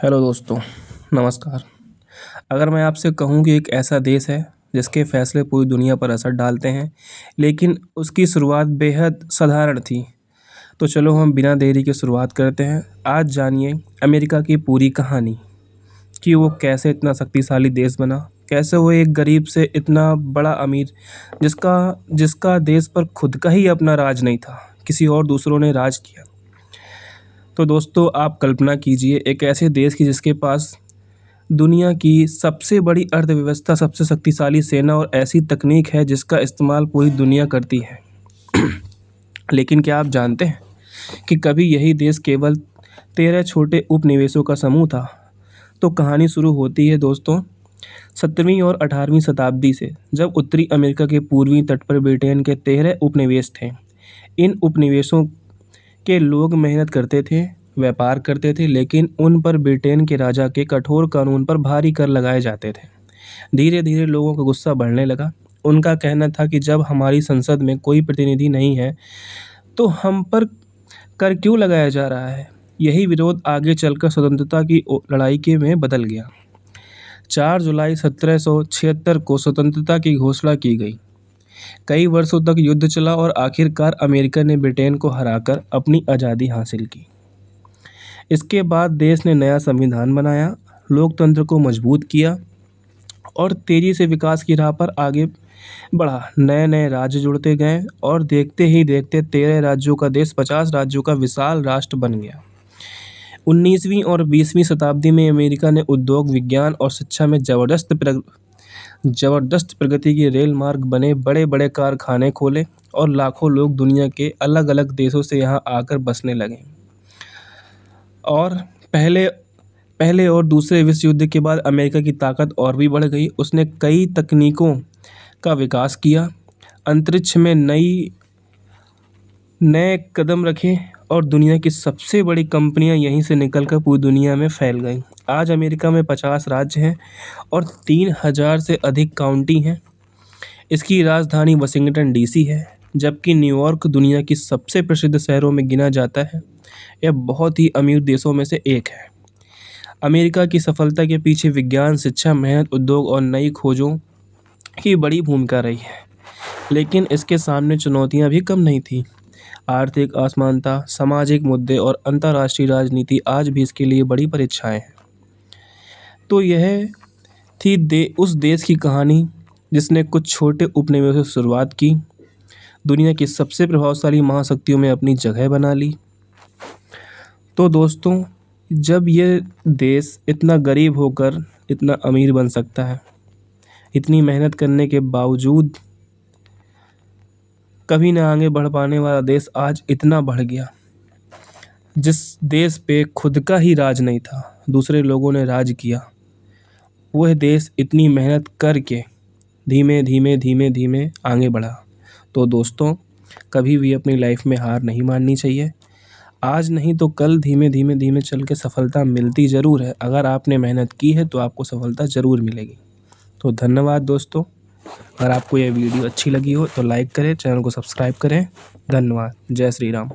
Hello दोस्तों, नमस्कार। अगर मैं आपसे कहूँ कि एक ऐसा देश है जिसके फैसले पूरी दुनिया पर असर डालते हैं, लेकिन उसकी शुरुआत बेहद साधारण थी, तो चलो हम बिना देरी के शुरुआत करते हैं। आज जानिए अमेरिका की पूरी कहानी कि वो कैसे इतना शक्तिशाली देश बना, कैसे वो एक गरीब से इतना बड़ा अमीर जिसका जिसका देश पर खुद का ही अपना राज नहीं था, किसी और दूसरों ने राज किया। तो दोस्तों, आप कल्पना कीजिए एक ऐसे देश की जिसके पास दुनिया की सबसे बड़ी अर्थव्यवस्था, सबसे शक्तिशाली सेना और ऐसी तकनीक है जिसका इस्तेमाल पूरी दुनिया करती है। लेकिन क्या आप जानते हैं कि कभी यही देश केवल 13 छोटे उपनिवेशों का समूह था? तो कहानी शुरू होती है दोस्तों 17वीं और 18वीं शताब्दी से, जब उत्तरी अमेरिका के पूर्वी तट पर ब्रिटेन के 13 उपनिवेश थे। इन उपनिवेशों के लोग मेहनत करते थे, व्यापार करते थे, लेकिन उन पर ब्रिटेन के राजा के कठोर कानून पर भारी कर लगाए जाते थे। धीरे धीरे लोगों का गुस्सा बढ़ने लगा। उनका कहना था कि जब हमारी संसद में कोई प्रतिनिधि नहीं है तो हम पर कर क्यों लगाया जा रहा है। यही विरोध आगे चलकर स्वतंत्रता की लड़ाई के में बदल गया। 4 जुलाई 1776 को स्वतंत्रता की घोषणा की गई। कई वर्षों तक युद्ध चला और आखिरकार अमेरिका ने ब्रिटेन को हराकर अपनी आज़ादी हासिल की। इसके बाद देश ने नया संविधान बनाया, लोकतंत्र को मजबूत किया और तेजी से विकास की राह पर आगे बढ़ा। नए नए राज्य जुड़ते गए और देखते ही देखते 13 राज्यों का देश 50 राज्यों का विशाल राष्ट्र बन गया। 19वीं और 20वीं शताब्दी में अमेरिका ने उद्योग, विज्ञान और शिक्षा में जबरदस्त प्रगति की। रेल मार्ग बने, बड़े बड़े कारखाने खोले और लाखों लोग दुनिया के अलग अलग देशों से यहाँ आकर बसने लगे। और पहले पहले और दूसरे विश्व युद्ध के बाद अमेरिका की ताकत और भी बढ़ गई। उसने कई तकनीकों का विकास किया, अंतरिक्ष में नए कदम रखे और दुनिया की सबसे बड़ी कंपनियां यहीं से निकलकर पूरी दुनिया में फैल गईं। आज अमेरिका में 50 राज्य हैं और 3000 से अधिक काउंटी हैं। इसकी राजधानी वाशिंगटन डीसी है, जबकि न्यूयॉर्क दुनिया की सबसे प्रसिद्ध शहरों में गिना जाता है। यह बहुत ही अमीर देशों में से एक है। अमेरिका की सफलता के पीछे विज्ञान, शिक्षा, मेहनत, उद्योग और नई खोजों की बड़ी भूमिका रही है। लेकिन इसके सामने चुनौतियां भी कम नहीं थीं। आर्थिक असमानता, सामाजिक मुद्दे और अंतर्राष्ट्रीय राजनीति आज भी इसके लिए बड़ी परीक्षाएं हैं। तो यह थी उस देश की कहानी जिसने कुछ छोटे उपनिवेशों से शुरुआत की, दुनिया की सबसे प्रभावशाली महाशक्तियों में अपनी जगह बना ली। तो दोस्तों, जब ये देश इतना गरीब होकर इतना अमीर बन सकता है, इतनी मेहनत करने के बावजूद कभी ना आगे बढ़ पाने वाला देश आज इतना बढ़ गया। जिस देश पे खुद का ही राज नहीं था, दूसरे लोगों ने राज किया, वह देश इतनी मेहनत करके धीमे धीमे धीमे धीमे आगे बढ़ा। तो दोस्तों, कभी भी अपनी लाइफ में हार नहीं माननी चाहिए। आज नहीं तो कल धीमे धीमे धीमे चल के सफलता मिलती ज़रूर है। अगर आपने मेहनत की है तो आपको सफलता ज़रूर मिलेगी। तो धन्यवाद दोस्तों। अगर आपको यह वीडियो अच्छी लगी हो तो लाइक करें, चैनल को सब्सक्राइब करें। धन्यवाद। जय श्री राम।